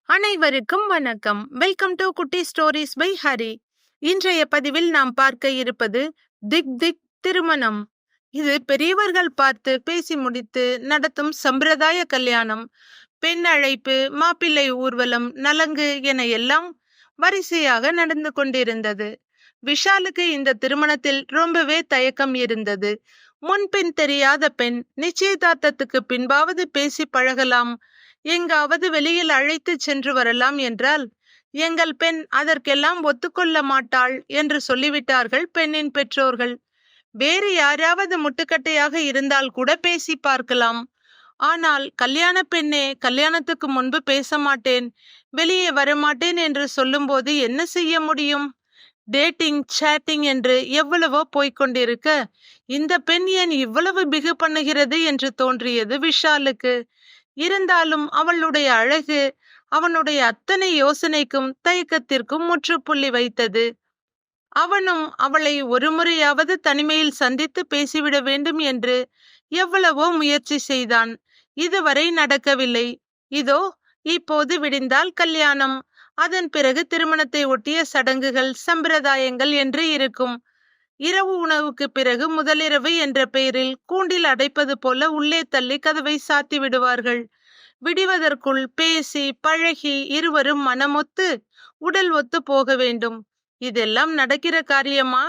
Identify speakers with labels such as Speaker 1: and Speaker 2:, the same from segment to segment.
Speaker 1: அனைவருக்கும் வணக்கம். Welcome to குட்டி ஸ்டோரிஸ் பை ஹரி. இன்றைய பதிவில் நாம் பார்க்க இருப்பது திக் திக் திருமணம். இது பெரியவர்கள் பார்த்து பேசி முடித்து நடத்தும் சம்பிரதாய கல்யாணம். பெண் அழைப்பு, மாப்பிள்ளை ஊர்வலம், நலங்கு என எல்லாம் வரிசையாக நடந்து கொண்டிருந்தது. விஷாலுக்கு இந்த திருமணத்தில் ரொம்பவே தயக்கம் இருந்தது. முன்பின் தெரியாத பெண், நிச்சயதார்த்தத்துக்கு பின்பாவது பேசி பழகலாம், எங்காவது வெளியில் அழைத்து சென்று வரலாம் என்றால் எங்கள் பெண் அதற்கெல்லாம் ஒத்துக்கொள்ள மாட்டாள் என்று சொல்லிவிட்டார்கள் பெண்ணின் பெற்றோர்கள். வேறு யாராவது முட்டுக்கட்டையாக இருந்தால் கூட பேசி பார்க்கலாம். ஆனால் கல்யாண பெண்ணே கல்யாணத்துக்கு முன்பு பேச மாட்டேன், வெளியே வரமாட்டேன் என்று சொல்லும்போது என்ன செய்ய முடியும்? டேட்டிங், சேட்டிங் என்று எவ்வளவோ போய்கொண்டிருக்க இந்த பெண் ஏன் இவ்வளவு பிகு பண்ணுகிறது என்று தோன்றியது விஷாலுக்கு. இருந்தாலும் அவளுடைய அழகு அவனுடைய அத்தனை யோசனைக்கும் தயக்கத்திற்கும் முற்றுப்புள்ளி வைத்தது. அவனும் அவளை ஒரு முறையாவது தனிமையில் சந்தித்து பேசிவிட வேண்டும் என்று எவ்வளவோ முயற்சி செய்தான். இதுவரை நடக்கவில்லை. இதோ இப்போது விடிந்தால் கல்யாணம், அதன் பிறகு திருமணத்தை ஒட்டிய சடங்குகள், சம்பிரதாயங்கள் என்று இருக்கும். இரவு உணவுக்கு பிறகு முதலிரவு என்ற பெயரில் கூண்டில் அடைப்பது போல உள்ளே தள்ளி கதவை சாத்தி விடுவார்கள். விடுவதற்குள் பேசி பழகி இருவரும் மனமொத்து உடல் ஒத்து போக வேண்டும். இதெல்லாம் நடக்கிற காரியமா?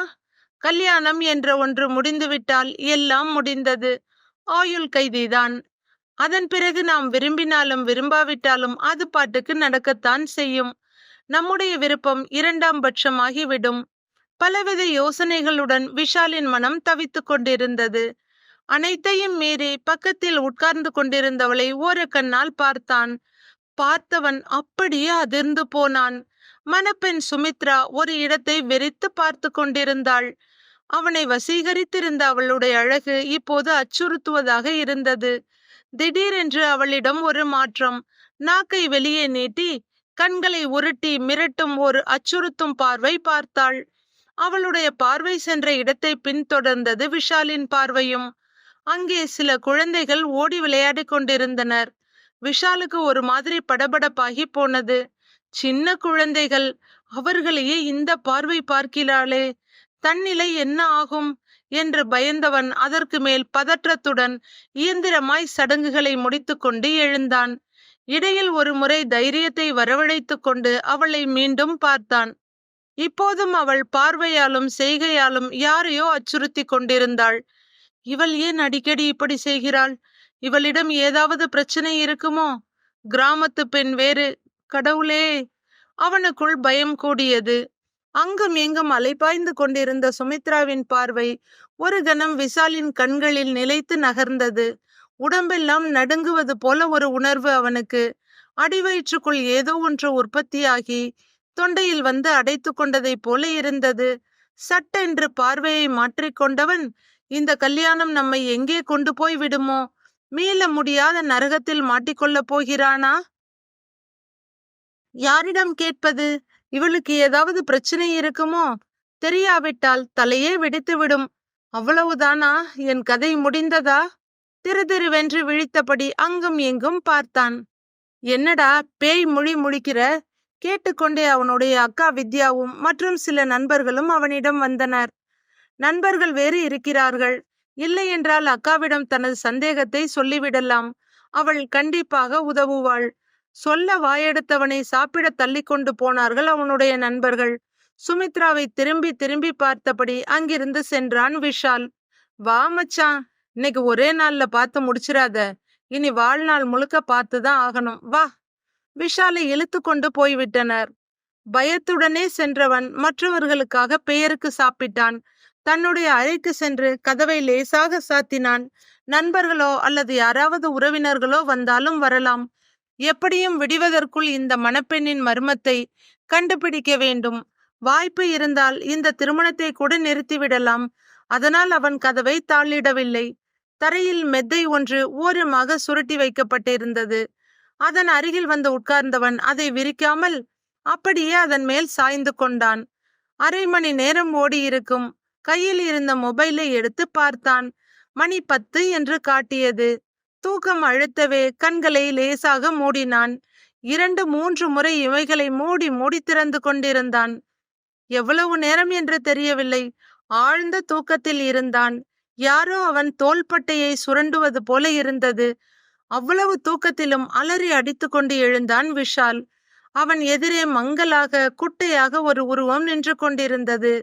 Speaker 1: கல்யாணம் என்ற ஒன்று முடிந்துவிட்டால் எல்லாம் முடிந்தது. ஆயுள் கைதிதான். அதன் பிறகு நாம் விரும்பினாலும் விரும்பாவிட்டாலும் அது பாட்டுக்கு நடக்கத்தான் செய்யும். நம்முடைய விருப்பம் இரண்டாம் பட்சமாகிவிடும். பலவித யோசனைகளுடன் விஷாலின் மனம் தவித்து கொண்டிருந்தது. அனைத்தையும் மீறி பக்கத்தில் உட்கார்ந்து கொண்டிருந்தவளை ஓர கண்ணால் பார்த்தான். பார்த்தவன் அப்படியே அதிர்ந்து போனான். மணப்பெண் சுமித்ரா ஒரு இடத்தை வெறித்து பார்த்து கொண்டிருந்தாள். அவனை வசீகரித்திருந்த அவளுடைய அழகு இப்போது அச்சுறுத்துவதாக இருந்தது. திடீரென்று அவளிடம் ஒரு மாற்றம். நாக்கை வெளியே நீட்டி கண்களை உருட்டி மிரட்டும் ஒரு அச்சுறுத்தும் பார்வை பார்த்தாள். அவளுடைய பார்வை சென்ற இடத்தை பின்தொடர்ந்தது விஷாலின் பார்வையும். அங்கே சில குழந்தைகள் ஓடி விளையாடி கொண்டிருந்தனர். விஷாலுக்கு ஒரு மாதிரி படபடப்பாகி போனது. சின்ன குழந்தைகள், அவர்களையே இந்த பார்வை பார்க்கிறாளே, தன்னிலை என்ன ஆகும் என்று பயந்தவன் அதற்கு மேல் பதற்றத்துடன் இயந்திரமாய் சடங்குகளை முடித்து கொண்டு எழுந்தான். இடையில் ஒரு முறை தைரியத்தை வரவழைத்து கொண்டு அவளை மீண்டும் பார்த்தான். இப்போதும் அவள் பார்வையாலும் செய்கையாலும் யாரையோ அச்சுறுத்தி கொண்டிருந்தாள். இவள் ஏன் அடிக்கடி இப்படி செய்கிறாள்? இவளிடம் ஏதாவது பிரச்சனை இருக்குமோ? கிராமத்து பெண் வேறு. கடவுளே! அவனுக்குள் பயம் கூடியது. அங்கும் எங்கும் அலைபாய்ந்து கொண்டிருந்த சுமித்ராவின் பார்வை ஒரு கணம் விஷாலின் கண்களில் நிலைத்து நகர்ந்தது. உடம்பெல்லாம் நடுங்குவது போல ஒரு உணர்வு அவனுக்கு. அடிவயிற்றுக்குள் ஏதோ ஒன்று உற்பத்தியாகி தொண்டையில் வந்து அடைத்து கொண்டதை போல இருந்தது. சட்டென்று பார்வையை மாற்றிக்கொண்டவன், இந்த கல்யாணம் நம்மை எங்கே கொண்டு போய் விடுமோ? மீள முடியாத நரகத்தில் மாட்டிக்கொள்ளப் போகிறானா? யாரிடம் கேட்பது? இவளுக்கு ஏதாவது பிரச்சனை இருக்குமோ? தெரியாவிட்டால் தலையே வெடித்துவிடும். அவ்வளவுதானா? என் கதை முடிந்ததா? திருதிருவென்று விழித்தபடி அங்கும் எங்கும் பார்த்தான். என்னடா பேய் மொழி முழிக்கிற? கேட்டுக்கொண்டே அவனுடைய அக்கா வித்யாவும் மற்றும் சில நண்பர்களும் அவனிடம் வந்தனர். நண்பர்கள் வேறு இருக்கிறார்கள். இல்லை என்றால் அக்காவிடம் தனது சந்தேகத்தை சொல்லிவிடலாம். அவள் கண்டிப்பாக உதவுவாள். சொல்ல வாயெடுத்தவனை சாப்பிட தள்ளி கொண்டு போனார்கள் அவனுடைய நண்பர்கள். சுமித்ராவை திரும்பி திரும்பி பார்த்தபடி அங்கிருந்து சென்றான் விஷால். வா மச்சான், இன்னைக்கு ஒரே நாள்ல பார்த்து முடிச்சிடாத. இனி வாழ்நாள் முழுக்க பார்த்துதான் ஆகணும். வா. விஷாலை இழுத்து கொண்டு போய்விட்டனர். பயத்துடனே சென்றவன் மற்றவர்களுக்காக பெயருக்கு சாப்பிட்டான். தன்னுடைய அறைக்கு சென்று கதவை லேசாக சாத்தினான். நண்பர்களோ அல்லது யாராவது உறவினர்களோ வந்தாலும் வரலாம். எப்படியும் விடுவதற்குள் இந்த மணப்பெண்ணின் மர்மத்தை கண்டுபிடிக்க வேண்டும். வாய்ப்பு இருந்தால் இந்த திருமணத்தை கூட நிறுத்திவிடலாம். அதனால் அவன் கதவை தாளிடவில்லை. தரையில் மெத்தை ஒன்று ஓரமாக சுருட்டி வைக்கப்பட்டிருந்தது. அதன் அருகில் வந்து உட்கார்ந்தவன் அதை விரிக்காமல் அப்படியே அதன் மேல் சாய்ந்து கொண்டான். அரை மணி நேரம் ஓடியிருக்கும். கையில் இருந்த மொபைலை எடுத்து பார்த்தான். மணி 10 என்று காட்டியது. தூக்கம் அழுத்தவே கண்களை லேசாக மூடினான். 2, 3 முறை இமைகளை மூடி மூடி திறந்து கொண்டிருந்தான். எவ்வளவு நேரம் என்று தெரியவில்லை. ஆழ்ந்த தூக்கத்தில் இருந்தான். யாரோ அவன் தோள்பட்டையை சுரண்டுவது போல இருந்தது. அவ்வளவு தூக்கத்திலும் அலறி அடித்து கொண்டு எழுந்தான் விஷால். அவன் எதிரே மங்கலாக குட்டையாக ஒரு உருவம் நின்று கொண்டிருந்தது.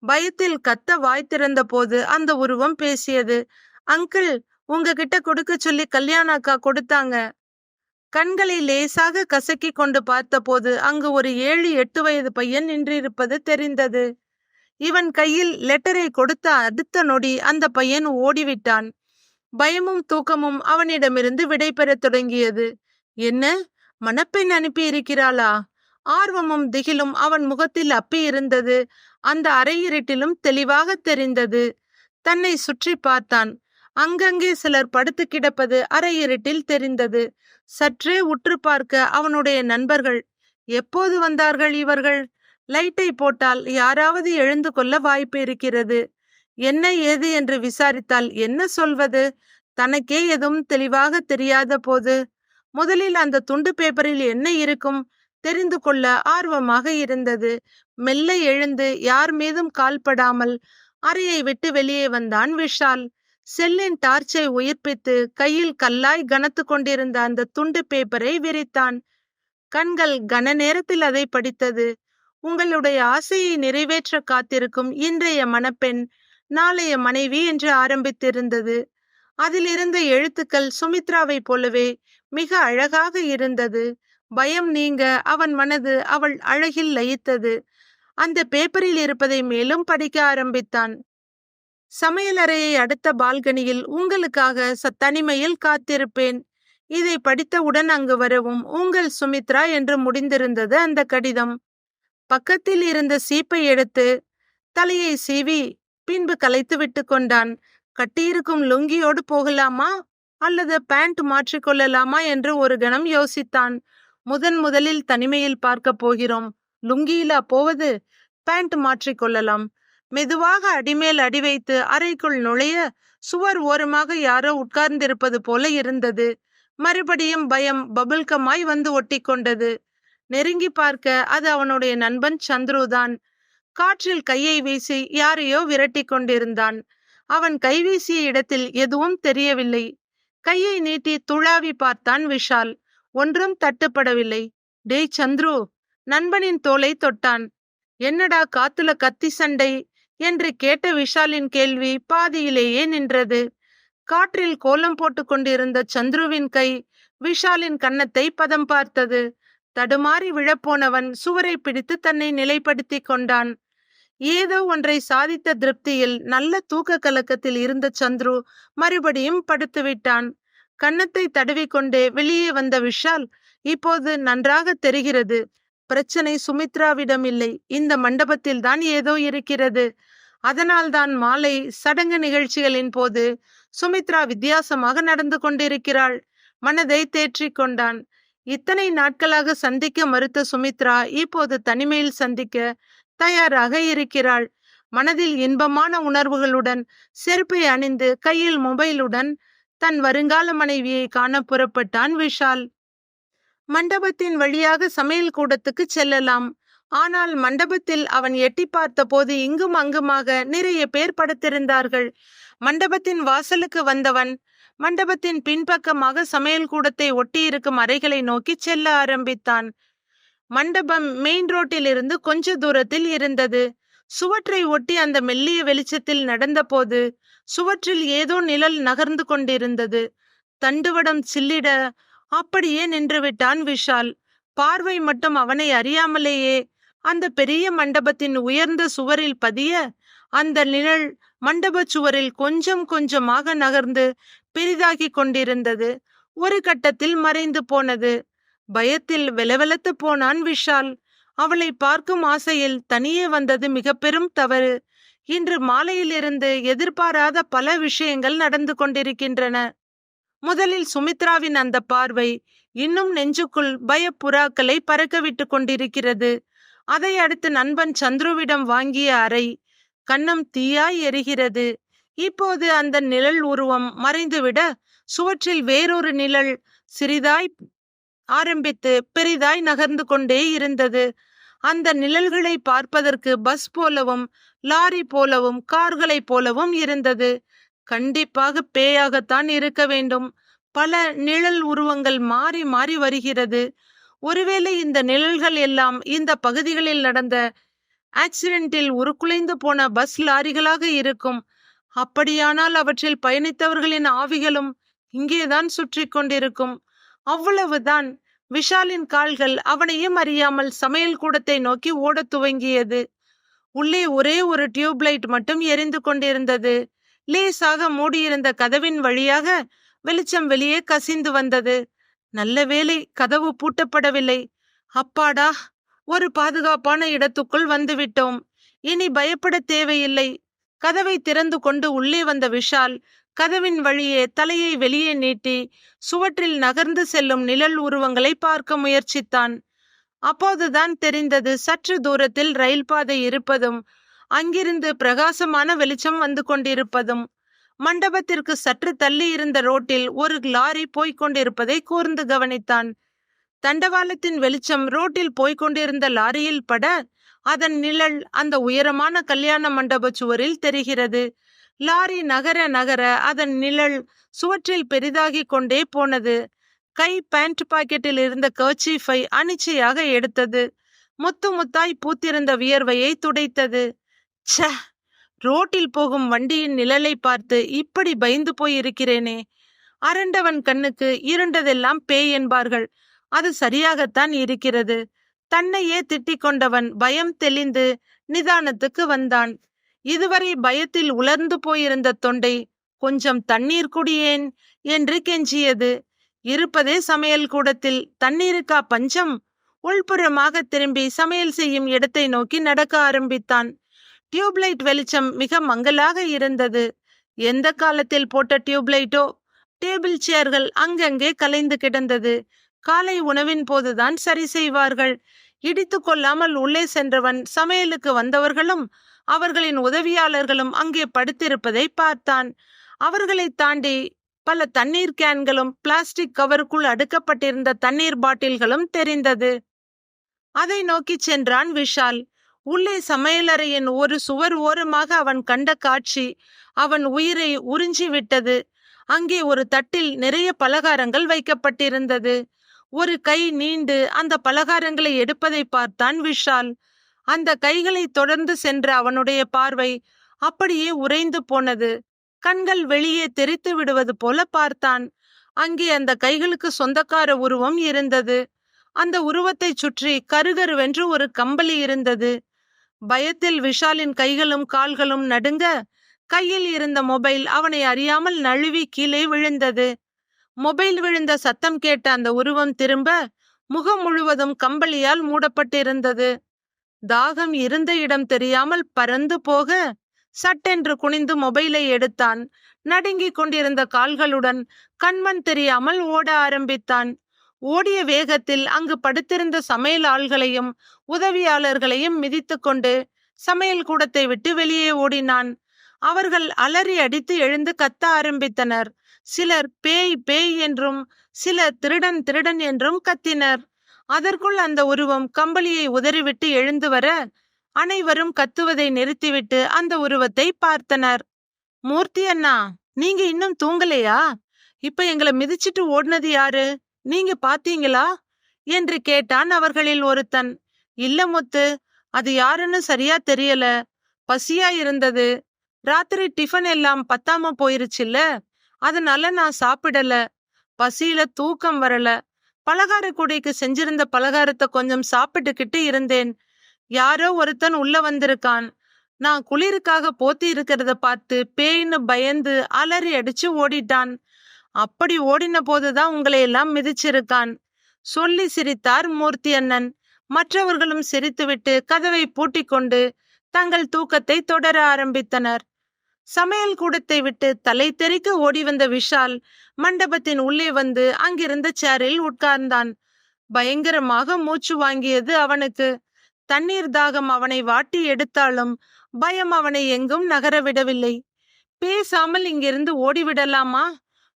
Speaker 1: பயத்தில் கத்த வாய் திறந்த போது அந்த உருவம் பேசியது. அங்கிள், உங்ககிட்ட கொடுக்க சொல்லி கல்யாண அக்கா கொடுத்தாங்க. கண்களை லேசாக கசக்கி கொண்டு பார்த்தபோது அங்கு ஒரு 7, 8 வயது பையன் நின்றிருப்பது தெரிந்தது. இவன் கையில் லெட்டரை கொடுத்த அடுத்த நொடி அந்த பையன் ஓடிவிட்டான். பயமும் தூக்கமும் அவனிடமிருந்து விடை பெறத் தொடங்கியது. என்ன, மணப்பெண் அனுப்பி இருக்கிறாளா? ஆர்வமும் திகிலும் அவன் முகத்தில் அப்பி இருந்தது. அந்த அறையிருட்டிலும் தெளிவாக தெரிந்தது. தன்னை சுற்றி பார்த்தான். அங்கங்கே சிலர் படுத்து கிடப்பது அறையிருட்டில் தெரிந்தது. சற்றே உற்று பார்க்க அவனுடைய நண்பர்கள். எப்போது வந்தார்கள் இவர்கள்? லைட்டை போட்டால் யாராவது எழுந்து கொள்ள வாய்ப்பு இருக்கிறது. என்ன ஏது என்று விசாரித்தால் என்ன சொல்வது? தனக்கே எதுவும் தெளிவாக தெரியாத போது முதலில் அந்த துண்டு பேப்பரில் என்ன இருக்கும் தெரிந்து கொள்ள ஆர்வமாக இருந்தது. மெல்ல எழுந்து யார் மீதும் கால்படாமல் அறையை விட்டு வெளியே வந்தான் விஷால். செல்லின் டார்ச்சை உயிர்ப்பித்து கையில் கல்லாய் கனத்து கொண்டிருந்த அந்த துண்டு பேப்பரை விரித்தான். கண்கள் கன நேரத்தில் அதை படித்தது. உங்களுடைய ஆசையை நிறைவேற்ற காத்திருக்கும் இன்றைய மணப்பெண் நாளைய மனைவி என்று ஆரம்பித்திருந்தது. அதில் இருந்த எழுத்துக்கள் சுமித்ராவை போலவே மிக அழகாக இருந்தது. பயம் நீங்க அவன் மனது அவள் அழகில் லயித்தது. அந்த பேப்பரில் இருப்பதை மேலும் படிக்க ஆரம்பித்தான். சமையலறையை அடுத்த பால்கனியில் உங்களுக்காக தனிமையில் காத்திருப்பேன். இதை படித்தவுடன் அங்கு வரவும், உங்கள் சுமித்ரா என்று முடிந்திருந்தது அந்த கடிதம். பக்கத்தில் இருந்த சீப்பை எடுத்து தலையை சீவி பின்பு கலைத்து விட்டு கொண்டான். கட்டியிருக்கும் லுங்கியோடு போகலாமா அல்லது பேண்ட் மாற்றிக்கொள்ளலாமா என்று ஒரு கணம் யோசித்தான். முதலில் தனிமையில் பார்க்க போகிறோம். லுங்கியிலா போவது? பேண்ட் மாற்றிக்கொள்ளலாம். மெதுவாக அடிமேல் அடி வைத்து அறைக்குள் நுழைய சுவர் ஓரமாக யாரோ உட்கார்ந்திருப்பது போல இருந்தது. மறுபடியும் பயம் பபுல்கமாய் வந்து ஒட்டி கொண்டது. நெருங்கி பார்க்க அது அவனுடைய நண்பன் சந்துருதான். காற்றில் கையை வீசி யாரையோ விரட்டி கொண்டிருந்தான். அவன் கைவீசிய இடத்தில் எதுவும் தெரியவில்லை. கையை நீட்டி துழாவி பார்த்தான் விஷால். ஒன்றும் தட்டுப்படவில்லை. டேய் சந்துரு, நண்பனின் தோலை தொட்டான். என்னடா காத்துல கத்தி சண்டை என்று கேட்ட விஷாலின் கேள்வி பாதியிலேயே நின்றது. காற்றில் கோலம் போட்டு கொண்டிருந்த சந்துருவின் கை விஷாலின் கன்னத்தை பதம் பார்த்தது. தடுமாறி விழப்போனவன் சுவரை பிடித்து தன்னை நிலைப்படுத்தி கொண்டான். ஏதோ ஒன்றை சாதித்த திருப்தியில் நல்ல தூக்க கலக்கத்தில் இருந்த சந்துரு மறுபடியும் படுத்து விட்டான். கன்னத்தை தடவிக்கொண்டே வெளியே வந்த விஷால், இப்போது நன்றாக தெரிகிறது, பிரச்சனை சுமித்ராவிடம் இல்லை, இந்த மண்டபத்தில் தான் ஏதோ இருக்கிறது. அதனால்தான் மாலை சடங்கு நிகழ்ச்சிகளின் போது சுமித்ரா வித்தியாசமாக நடந்து கொண்டிருக்கிறாள். மனதை தேற்றிக் கொண்டான். இத்தனை நாட்களாக சந்திக்க மறுத்த சுமித்ரா இப்போது தனிமையில் சந்திக்க தயாராக இருக்கிறாள். மனதில் இன்பமான உணர்வுகளுடன் செருப்பை அணிந்து கையில் மொபைலுடன் தன் வருங்கால மனைவியை காண புறப்பட்டான் விஷால். மண்டபத்தின் வழியாக சமையல் கூடத்துக்கு செல்லலாம். ஆனால் மண்டபத்தில் அவன் எட்டி பார்த்த போது இங்கும் அங்குமாக நிறைய பேர் படுத்திருந்தார்கள். மண்டபத்தின் வாசலுக்கு வந்தவன் மண்டபத்தின் பின்பக்கமாக சமையல் கூடத்தை ஒட்டியிருக்கும் அறைகளை நோக்கி செல்ல ஆரம்பித்தான். மண்டபம் மெயின் ரோட்டில் இருந்து கொஞ்ச தூரத்தில் இருந்தது. சுவற்றை ஒட்டி அந்த மெல்லிய வெளிச்சத்தில் நடந்தபோது சுவற்றில் ஏதோ நிழல் நகர்ந்து கொண்டிருந்தது. தண்டுவடம் சில்லிட அப்படியே நின்றுவிட்டான் விஷால். பார்வை மட்டும் அவனை அறியாமலேயே அந்த பெரிய மண்டபத்தின் உயர்ந்த சுவரில் பதிய அந்த நிழல் மண்டப சுவரில் கொஞ்சம் கொஞ்சமாக நகர்ந்து பெரிதாகி கொண்டிருந்தது. ஒரு கட்டத்தில் மறைந்து போனது. பயத்தில் வெலவெலத்து போனான் விஷால். அவளை பார்க்கும் ஆசையில் தனியே வந்தது மிக பெரும் தவறு. இன்று மாலையிலிருந்து எதிர்பாராத பல விஷயங்கள் நடந்து கொண்டிருக்கின்றன. முதலில் சுமித்ராவின் அந்த பார்வை இன்னும் நெஞ்சுக்குள் பயப்புறாக்களை பறக்க விட்டு கொண்டிருக்கிறது. அதை அடுத்து நண்பன் சந்துருவிடம் வாங்கிய அறை கன்னம் தீயாய் எரிகிறது. இப்போது அந்த நிழல் உருவம் மறைந்துவிட சுவற்றில் வேறொரு நிழல் சிறிதாய் ஆரம்பித்து பெரிதாய் நகர்ந்து கொண்டே இருந்தது. அந்த நிழல்களை பார்ப்பதற்கு பஸ் போலவும், லாரி போலவும், கார்களை போலவும் இருந்தது. கண்டிப்பாக பேயாகத்தான் இருக்க வேண்டும். பல நிழல் உருவங்கள் மாறி மாறி வருகிறது. ஒருவேளை இந்த நிழல்கள் எல்லாம் இந்த பகுதிகளில் நடந்த ஆக்சிடென்ட்டில் உருக்குலைந்து போன பஸ் லாரிகளாக இருக்கும். அப்படியானால் அவற்றில் பயணித்தவர்களின் ஆவிகளும் இங்கேதான் சுற்றி கொண்டிருக்கும். அவ்வளவுதான். விஷாலின் கால்கள் அவனையும் அறியாமல் சமையல் கூடத்தை நோக்கி ஓடத் துவங்கியது. உள்ளே ஒரே ஒரு டியூப்லைட் மட்டும் எரிந்து கொண்டிருந்தது. லேசாக மூடியிருந்த கதவின் வழியாக வெளிச்சம் வெளியே கசிந்து வந்தது. நல்ல வேளை, கதவு பூட்டப்படவில்லை. அப்பாடா, ஒரு பாதுகாப்பான இடத்துக்குள் வந்துவிட்டோம். இனி பயப்பட தேவையில்லை. கதவை திறந்து கொண்டு உள்ளே வந்த விஷால் கதவின் வழியே தலையை வெளியே நீட்டி சுவற்றில் நகர்ந்து செல்லும் நிழல் உருவங்களை பார்க்க முயற்சித்தான். அப்போதுதான் தெரிந்தது சற்று தூரத்தில் ரயில் பாதை இருப்பதும் அங்கிருந்து பிரகாசமான வெளிச்சம் வந்து கொண்டிருப்பதும். மண்டபத்திற்கு சற்று தள்ளி இருந்த ரோட்டில் ஒரு லாரி போய்கொண்டிருப்பதை கூர்ந்து கவனித்தான். தண்டவாளத்தின் வெளிச்சம் ரோட்டில் போய்கொண்டிருந்த லாரியில் பட அதன் நிழல் அந்த உயரமான கல்யாண மண்டப சுவரில் தெரிகிறது. லாரி நகர நகர அதன் நிழல் சுவற்றில் பெரிதாகி கொண்டே போனது. கை பேண்ட் பாக்கெட்டில் இருந்த கர்ச்சீஃபை அனிச்சையாக எடுத்தது. முத்து முத்தாய் பூத்திருந்த வியர்வையை துடைத்தது. ச்ச, ரோட்டில் போகும் வண்டியின் நிழலை பார்த்து இப்படி பயந்து போய் இருக்கிறேனே. அரண்டவன் கண்ணுக்கு இருண்டதெல்லாம் பேய் என்பார்கள். அது சரியாகத்தான் இருக்கிறது. தன்னையே திட்டிக் கொண்டவன் பயம் தெளிந்து நிதானத்துக்கு வந்தான். இதுவரை பயத்தில் உலர்ந்து போயிருந்த தொண்டை கொஞ்சம் தண்ணீர் குடியேன் என்று கெஞ்சியது. இருப்பதே சமையல் கூடத்தில், தண்ணீருக்கா பஞ்சம்? உள்புறமாக திரும்பி சமையல் செய்யும் இடத்தை நோக்கி நடக்க ஆரம்பித்தான். டியூப்லைட் வெளிச்சம் மிக மங்கலாக இருந்தது. எந்த காலத்தில் போட்ட டியூப்லைட்டோ. டேபிள் சேர்கள் அங்கங்கே கலைந்து கிடந்தது. காலை உணவின் போதுதான் சரி செய்வார்கள். இடித்து கொள்ளாமல் உள்ளே சென்றவன் சமையலுக்கு வந்தவர்களும் அவர்களின் உதவியாளர்களும் அங்கே படுத்திருப்பதை பார்த்தான். அவர்களை தாண்டி பல தண்ணீர் கேன்களும் பிளாஸ்டிக் கவருக்குள் அடுக்கப்பட்டிருந்த தண்ணீர் பாட்டில்களும் தெரிந்தது. அதை நோக்கி சென்றான் விஷால். உள்ளே சமையலறையின் ஒரு சுவர் ஓரமாக அவன் கண்ட காட்சி அவன் உயிரை உறிஞ்சி விட்டது. அங்கே ஒரு தட்டில் நிறைய பலகாரங்கள் வைக்கப்பட்டிருந்தது. ஒரு கை நீண்டு அந்த பலகாரங்களை எடுப்பதை பார்த்தான் விஷால். அந்த கைகளை தொடர்ந்து சென்ற அவனுடைய பார்வை அப்படியே உறைந்து போனது. கண்கள் வெளியே தெரித்து விடுவது போல பார்த்தான். அங்கே அந்த கைகளுக்கு சொந்தக்கார உருவம் இருந்தது. அந்த உருவத்தை சுற்றி கருகருவென்று ஒரு கம்பளி இருந்தது. பயத்தில் விஷாலின் கைகளும் கால்களும் நடுங்க, கையில் இருந்த மொபைல் அவனை அறியாமல் நழுவி கீழே விழுந்தது. மொபைல் விழுந்த சத்தம் கேட்ட அந்த உருவம் திரும்ப, முகம் முழுவதும் கம்பளியால் மூடப்பட்டிருந்தது. தாகம் இருந்த இடம் தெரியாமல் பறந்து போக, சட்டென்று குனிந்து மொபைலை எடுத்தான். நடுங்கிக் கொண்டிருந்த கால்களுடன் கண்மண் தெரியாமல் ஓட ஆரம்பித்தான். ஓடிய வேகத்தில் அங்கு படுத்திருந்த சமையல் ஆள்களையும் உதவியாளர்களையும் மிதித்து கொண்டு சமையல் கூடத்தை விட்டு வெளியே ஓடினான். அவர்கள் அலறி அடித்து எழுந்து கத்த ஆரம்பித்தனர். சிலர் பேய் பேய் என்றும் சிலர் திருடன் திருடன் என்றும் கத்தினர். அதற்குள் அந்த உருவம் கம்பளியை உதறிவிட்டு எழுந்து வர அனைவரும் கத்துவதை நிறுத்திவிட்டு அந்த உருவத்தை பார்த்தனர். மூர்த்தி அண்ணா, நீங்க இன்னும் தூங்கலையா? இப்ப எங்களை மிதிச்சிட்டு ஓடினது யாரு? நீங்க பாத்தீங்களா என்று கேட்டான் அவர்களில் ஒருத்தன். இல்ல முத்து, அது யாருன்னு சரியா தெரியல. பசியா இருந்தது. ராத்திரி டிஃபன் எல்லாம் பத்தாம போயிருச்சுல்ல, அதனால நான் சாப்பிடல. பசியில தூக்கம் வரல. பலகார கூடைக்கு செஞ்சிருந்த பலகாரத்தை கொஞ்சம் சாப்பிட்டுக்கிட்டு இருந்தேன். யாரோ ஒருத்தன் உள்ள வந்திருக்கான். நான் குளிருக்காக போத்தி இருக்கிறத பார்த்து பேய்னு பயந்து அலறி அடிச்சு ஓடிட்டான். அப்படி ஓடின போதுதான் உங்களை எல்லாம் மிதிச்சிருக்கான் சொல்லி சிரித்தார் மூர்த்தி அண்ணன். மற்றவர்களும் சிரித்துவிட்டு கதவை பூட்டிக் கொண்டு தங்கள் தூக்கத்தை தொடர ஆரம்பித்தனர். சமையல் கூடத்தை விட்டு தலை தெறிக்க ஓடி வந்த விஷால் மண்டபத்தின் உள்ளே வந்து அங்கிருந்த சேரில் உட்கார்ந்தான். பயங்கரமாக மூச்சு வாங்கியது அவனுக்கு. தண்ணீர் தாகம் அவனை வாட்டி எடுத்தாலும் பயம் அவனை எங்கும் நகரவிடவில்லை. பேசாமல் இங்கிருந்து ஓடிவிடலாமா?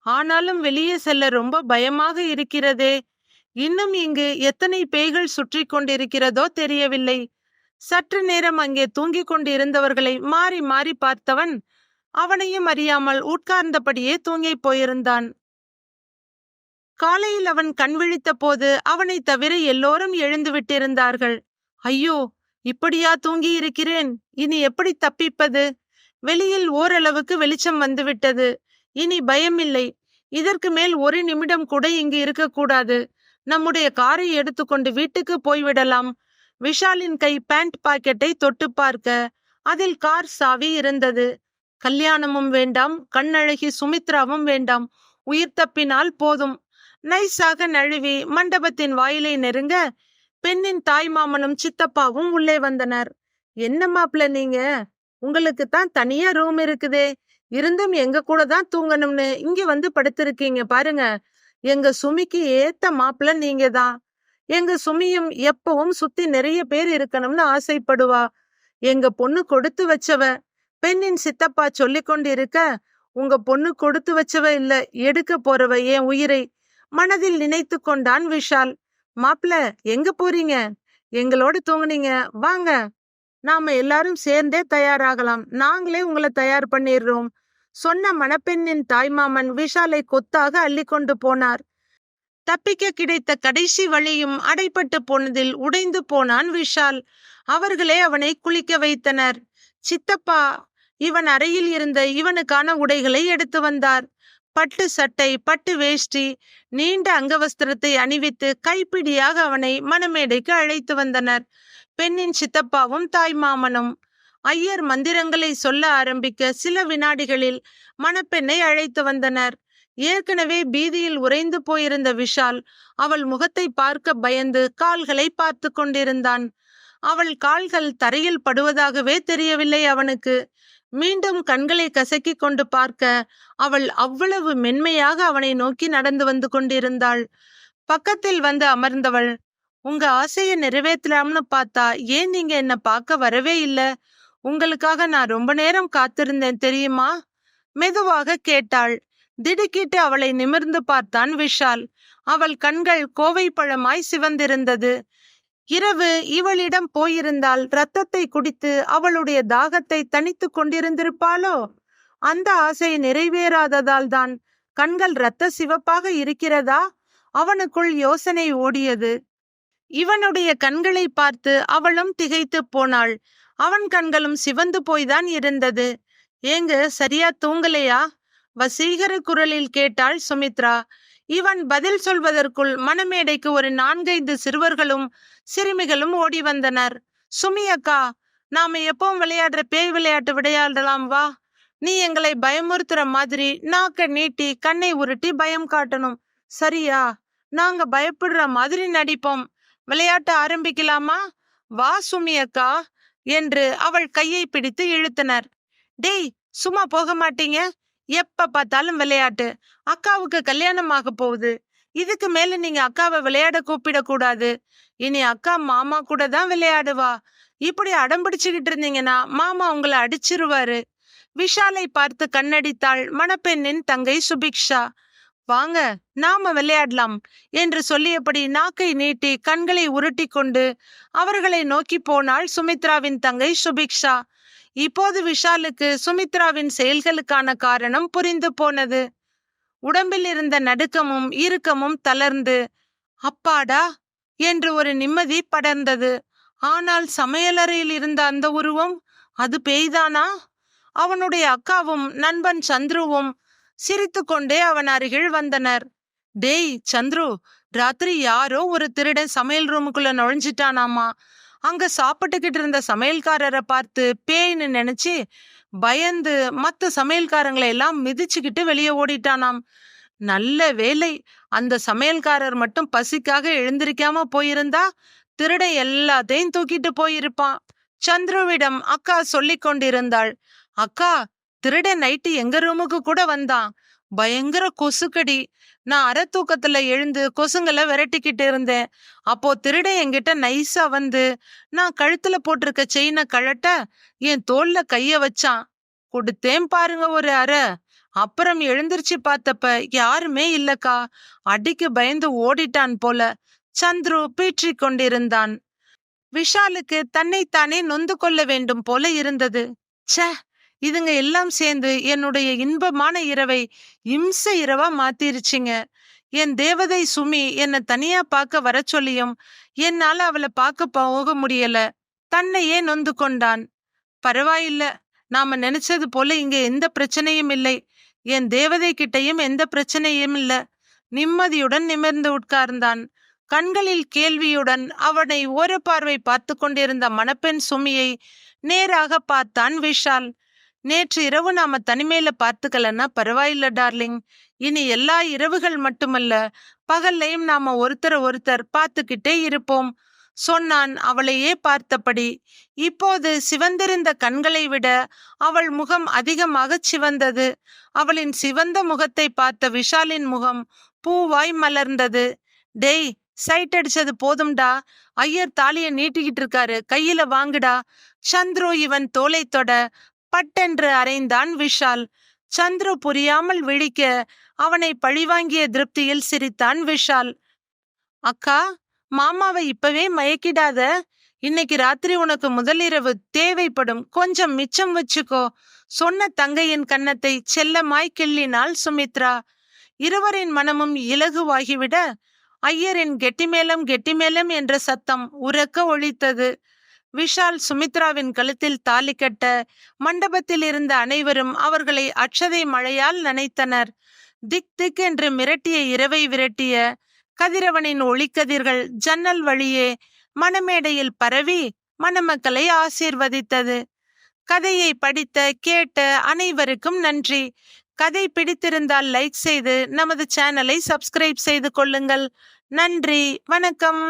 Speaker 1: ஆனாலும் வெளியே செல்ல ரொம்ப பயமாக இருக்கிறதே இன்னும் இங்கு எத்தனை பேய்கள் சுற்றி கொண்டிருக்கிறதோ தெரியவில்லை. சற்று நேரம் அங்கே தூங்கிக் கொண்டிருந்தவர்களை மாறி மாறி பார்த்தவன் அவனையும் அறியாமல் உட்கார்ந்தபடியே தூங்கி போயிருந்தான். காலையில் அவன் கண் விழித்த போது அவனை தவிர எல்லோரும் எழுந்து விட்டிருந்தார்கள். ஐயோ, இப்படியா தூங்கி இருக்கிறேன்? இனி எப்படி தப்பிப்பது? வெளியில் ஓரளவுக்கு வெளிச்சம் வந்துவிட்டது. இனி பயமில்லை. இதற்கு மேல் ஒரு நிமிடம் கூட இங்கு இருக்கக்கூடாது. நம்முடைய காரை எடுத்துக்கொண்டு வீட்டுக்கு போய்விடலாம். விஷாலின் கை பேண்ட் பாக்கெட்டை தொட்டு பார்க்க அதில் கார் சாவி இருந்தது. கல்யாணமும் வேண்டாம், கண்ணழகி சுமித்ராவும் வேண்டாம், உயிர் தப்பினால் போதும். நைஸாக நழுவி மண்டபத்தின் வாயிலை நெருங்க பெண்ணின் தாய் மாமனும் சித்தப்பாவும் உள்ளே வந்தனர். என்ன மாப்பிள்ள நீங்க? உங்களுக்கு தான் தனியா ரூம் இருக்குதே, இருந்தும் எங்க கூட தான் தூங்கணும்னு இங்க வந்து படுத்திருக்கீங்க பாருங்க. எங்க சுமிக்கு ஏத்த மாப்பிள்ள நீங்க தான். எங்க சுமியும் எப்பவும் சுத்தி நிறைய பேர் இருக்கணும்னு ஆசைப்படுவா. எங்க பொண்ணு கொடுத்து வச்சவ. பெண்ணின் சித்தப்பா சொல்லி கொண்டிருக்க, உங்க பொண்ணு கொடுத்து வச்சவ இல்ல, எடுக்க போறவ என் உயிரை மனதில் நினைத்து கொண்டான் விஷால். மாப்பிள்ள எங்க போறீங்க? எங்களோட தூங்குனீங்க, வாங்க. நாம எல்லாரும் சேர்ந்தே தயாராகலாம். நாங்களே உங்களை தயார் பண்ணிடுறோம். சொன்ன மணப்பெண்ணின் தாய்மாமன் விஷாலை கொத்தாக அள்ளி கொண்டு போனார். தப்பிக்க கிடைத்த கடைசி வழியும் அடைப்பட்டு போனதில் உடைந்து போனான் விஷால். அவர்களே அவனை குளிக்க வைத்தனர். சித்தப்பா இவன் அறையில் இருந்த இவனுக்கான உடைகளை எடுத்து வந்தார். பட்டு சட்டை, பட்டு வேஷ்டி, நீண்ட அங்கவஸ்திரத்தை அணிவித்து கைப்பிடியாக அவனை மணமேடைக்கு அழைத்து வந்தனர். பெண்ணின் சித்தப்பாவும் தாய்மாமனும். ஐயர் மந்திரங்களை சொல்ல ஆரம்பிக்க சில வினாடிகளில் மணப்பெண்ணை அழைத்து வந்தனர். ஏற்கனவே பீதியில் உறைந்து போயிருந்த விஷால் அவள் முகத்தை பார்க்க பயந்து கால்களை பார்த்து கொண்டிருந்தான். அவள் கால்கள் தரையில் படுவதாகவே தெரியவில்லை அவனுக்கு. மீண்டும் கண்களை கசக்கி கொண்டு பார்க்க அவள் அவ்வளவு மென்மையாக அவனை நோக்கி நடந்து வந்து கொண்டிருந்தாள். பக்கத்தில் வந்து அமர்ந்தவள், உங்க ஆசையை நிறைவேற்றலாம்னு பார்த்தா ஏன் நீங்க என்ன பார்க்க வரவே இல்லை? உங்களுக்காக நான் ரொம்ப நேரம் காத்திருந்தேன் தெரியுமா? மெதுவாக கேட்டாள். திடுக்கிட்டு அவளை நிமிர்ந்து பார்த்தான் விஷால். அவள் கண்கள் கோவை பழமாய் சிவந்திருந்தது. இரவு இவளிடம் போயிருந்தால் இரத்தத்தை குடித்து அவளுடைய தாகத்தை தணித்து கொண்டிருந்திருப்பாளோ? அந்த ஆசை நிறைவேறாததால் தான் கண்கள் இரத்த சிவப்பாக இருக்கிறதா? அவனுக்குள் யோசனை ஓடியது. இவனுடைய கண்களை பார்த்து அவளும் திகைத்து போனாள். அவன் கண்களும் சிவந்து போய்தான் இருந்தது. ஏங்க சரியா தூங்கலையா? வசீகர குரலில் கேட்டாள் சுமித்ரா. இவன் பதில் சொல்வதற்குள் மணமேடைக்கு ஒரு 4-5 சிறுவர்களும் சிறுமிகளும் ஓடி வந்தனர். சுமி அக்கா, நாம எப்பவும் விளையாடுற பேய் விளையாட்டு விளையாடலாம் வா. நீ எங்களை பயமுறுத்துற மாதிரி நாக்க நீட்டி கண்ணை உருட்டி பயம் காட்டணும், சரியா? நாங்க பயப்படுற மாதிரி நடிப்போம். விளையாட்ட ஆரம்பிக்கலாமா? வா சுமி அக்கா என்று அவள் கையை பிடித்து இழுத்தனர். டேய், சும்மா போக மாட்டீங்க? எப்ப பார்த்தாலும் விளையாட்டு. அக்காவுக்கு கல்யாணம் ஆக போகுது. இதுக்கு மேல நீங்க அக்காவை விளையாட கூப்பிடக்கூடாது. இனி அக்கா மாமா கூட தான் விளையாடுவா. இப்படி அடம்பிடிச்சுக்கிட்டு இருந்தீங்கன்னா மாமா உங்களை அடிச்சிருவாரு. விஷாலை பார்த்து கண்ணடித்தாள் மணப்பெண்ணின் தங்கை சுபிக்ஷா. வாங்க, நாம விளையாடலாம் என்று சொல்லியபடி நாக்கை நீட்டி கண்களை உருட்டி கொண்டு அவர்களை நோக்கி போனாள் சுமித்ராவின் தங்கை சுபிக்ஷா. இப்போது விஷாலுக்கு சுமித்ராவின் செயல்களுக்கான காரணம் புரிந்து போனது. உடம்பில் இருந்த நடுக்கமும் இறுக்கமும் தளர்ந்து அப்பாடா என்று ஒரு நிம்மதி படர்ந்தது. ஆனால் சமையலறையில் இருந்த அந்த உருவம், அது பேய்தானா? அவனுடைய அக்காவும் நண்பன் சந்துருவும் சிரித்து கொண்டே அவன் அருகில் வந்தனர். டேய் சந்துரு, ராத்திரி யாரோ ஒரு திருடன் சமையல் ரூமுக்குள்ள நுழைஞ்சிட்டானாமா. அங்க சாப்பிட்டுக்கிட்டு இருந்த சமையல்காரரை பார்த்து பேய்னு நினைச்சு பயந்து மத்த சமையல்காரங்களை எல்லாம் மிதிச்சுக்கிட்டு வெளியே ஓடிட்டானாம். நல்ல வேலை, அந்த சமையல்காரர் மட்டும் பசிக்காக எழுந்திருக்காம போயிருந்தா திருடன் எல்லாத்தையும் தூக்கிட்டு போயிருப்பான். சந்துருவிடம் அக்கா சொல்லி கொண்டிருந்தாள். அக்கா, திருடன் நைட்டு எங்க ரூமுக்கு கூட வந்தான். பயங்கர கொசுக்கடி. நான் அரை தூக்கத்துல எழுந்து கொசுங்களை விரட்டிக்கிட்டு இருந்தேன். அப்போ திருடன் என்கிட்ட நைஸா வந்து நான் கழுத்துல போட்டிருக்க செயினை கழட்ட என் தோல்ல கைய வச்சான். கொடுத்தேன் பாருங்க ஒரு அரை. அப்புறம் எழுந்திருச்சு பார்த்தப்ப யாருமே இல்லக்கா. அடிக்கு பயந்து ஓடிட்டான் போல. சந்துரு பீற்றிக் கொண்டிருந்தான். விஷாலுக்கு தன்னைத்தானே நொந்து கொள்ள வேண்டும் போல இருந்தது. ச்சே, இதுங்க எல்லாம் சேர்ந்து என்னுடைய இன்பமான இரவை இம்ச இரவா மாத்திருச்சுங்க. என் தேவதை சுமி என்ன தனியா பார்க்க வர சொல்லியும் என்னால அவளை பார்க்க போக முடியல. தன்னையே நொந்து கொண்டான். பரவாயில்ல, நாம நினைச்சது போல இங்க எந்த பிரச்சனையும் இல்லை. என் தேவதை கிட்டையும் எந்த பிரச்சனையும் இல்ல. நிம்மதியுடன் நிமிர்ந்து உட்கார்ந்தான். கண்களில் கேள்வியுடன் அவனை ஒரு பார்வை பார்த்து கொண்டிருந்த மணப்பெண் சுமியை நேராக பார்த்தான் விஷால். நேற்று இரவு நாம தனிமையில பார்த்துக்கலன்னா பரவாயில்ல டார்லிங். இனி எல்லா இரவுகள் மட்டுமல்ல, பகல்லையும் நாம ஒருத்தர் பார்த்துக்கிட்டே இருப்போம் சொன்னான் அவளையே பார்த்தபடி. இப்போது சிவந்திருந்த கண்களை விட அவள் முகம் அதிகமாக சிவந்தது. அவளின் சிவந்த முகத்தை பார்த்த விஷாலின் முகம் பூவாய் மலர்ந்தது. டேய், சைட் அடிச்சது போதும்டா. ஐயர் தாலிய நீட்டிக்கிட்டு இருக்காரு, கையில வாங்குடா. சந்துரு இவன் தோலை தொட பட்டென்று அறைந்தான் விஷால். சந்துரு புரியாமல் விழிக்க அவனை பழிவாங்கிய திருப்தியில் சிரித்தான் விஷால். அக்கா, மாமாவை இப்பவே மயக்கிடாத. இன்னைக்கு ராத்திரி உனக்கு முதலிரவு தேவைப்படும், கொஞ்சம் மிச்சம் வச்சுக்கோ சொன்ன தங்கையின் கன்னத்தை செல்லமாய் கிள்ளினாள் சுமித்ரா. இருவரின் மனமும் இலகுவாகிவிட ஐயரின் கெட்டிமேளம் என்ற சத்தம் உரக்க ஒலித்தது. விஷால் சுமித்ராவின் கழுத்தில் தாலி கட்ட மண்டபத்தில் இருந்த அனைவரும் அவர்களை அட்சதை மழையால் நனைத்தனர். திக் திக் என்று மிரட்டிய இரவை விரட்டிய கதிரவனின் ஒளிக்கதிர்கள் ஜன்னல் வழியே மணமேடையில் பரவி மணமக்களை ஆசீர்வதித்தது. கதையை படித்த கேட்ட அனைவருக்கும் நன்றி. கதை பிடித்திருந்தால் லைக் செய்து நமது சேனலை சப்ஸ்கிரைப் செய்து கொள்ளுங்கள். நன்றி, வணக்கம்.